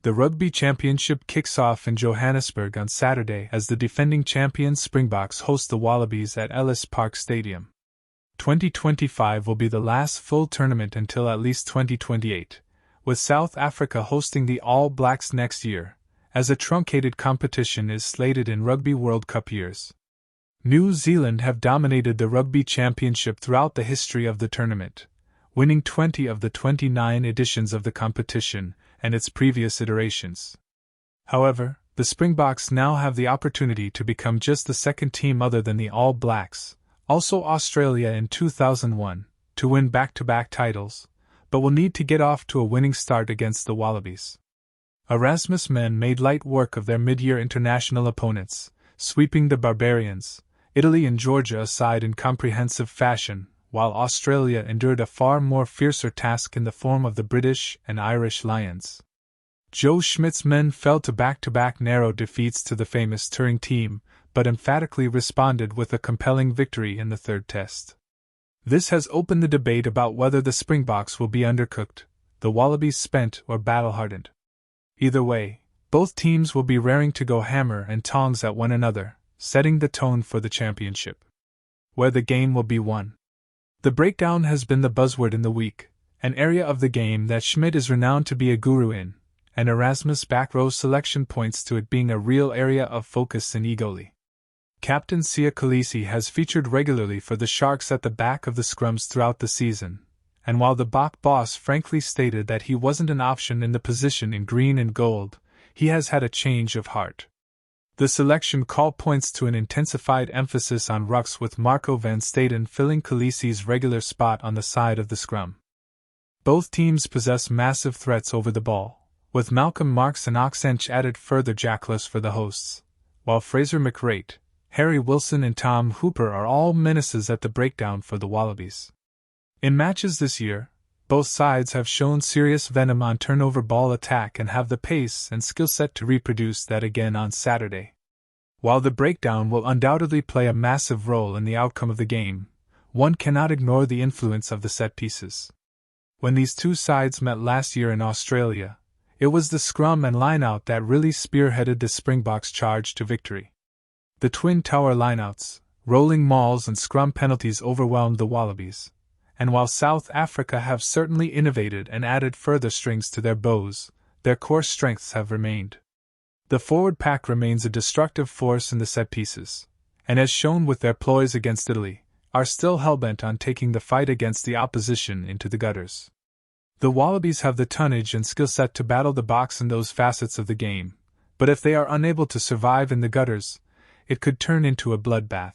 The Rugby Championship kicks off in Johannesburg on Saturday as the defending champions Springboks host the Wallabies at Ellis Park Stadium. 2025 will be the last full tournament until at least 2028, with South Africa hosting the All Blacks next year, as a truncated competition is slated in Rugby World Cup years. New Zealand have dominated the Rugby Championship throughout the history of the tournament, winning 20 of the 29 editions of the competition and its previous iterations. However, the Springboks now have the opportunity to become just the second team other than the All Blacks, also Australia in 2001, to win back-to-back titles, but will need to get off to a winning start against the Wallabies. Erasmus men made light work of their mid-year international opponents, sweeping the Barbarians, Italy and Georgia aside in comprehensive fashion, while Australia endured a far more fiercer task in the form of the British and Irish Lions. Joe Schmidt's men fell to back-to-back narrow defeats to the famous touring team, but emphatically responded with a compelling victory in the third test. This has opened the debate about whether the Springboks will be undercooked, the Wallabies spent or battle-hardened. Either way, both teams will be raring to go hammer and tongs at one another, setting the tone for the championship. Where the game will be won. The breakdown has been the buzzword in the week, an area of the game that Schmidt is renowned to be a guru in, and Erasmus' back row selection points to it being a real area of focus in Egoli. Captain Sia Kolisi has featured regularly for the Sharks at the back of the scrums throughout the season, and while the Bok boss frankly stated that he wasn't an option in the position in green and gold, he has had a change of heart. The selection call points to an intensified emphasis on rucks, with Marco van Staden filling Kolisi's regular spot on the side of the scrum. Both teams possess massive threats over the ball, with Malcolm Marx and Oxench added further jacklers for the hosts, while Fraser McRate, Harry Wilson and Tom Hooper are all menaces at the breakdown for the Wallabies. In matches this year, both sides have shown serious venom on turnover ball attack and have the pace and skill set to reproduce that again on Saturday. While the breakdown will undoubtedly play a massive role in the outcome of the game, one cannot ignore the influence of the set pieces. When these two sides met last year in Australia, it was the scrum and lineout that really spearheaded the Springboks' charge to victory. The twin tower lineouts, rolling mauls and scrum penalties overwhelmed the Wallabies, and while South Africa have certainly innovated and added further strings to their bows, their core strengths have remained. The forward pack remains a destructive force in the set pieces, and as shown with their ploys against Italy, are still hellbent on taking the fight against the opposition into the gutters. The Wallabies have the tonnage and skill set to battle the Boks in those facets of the game, but if they are unable to survive in the gutters, it could turn into a bloodbath.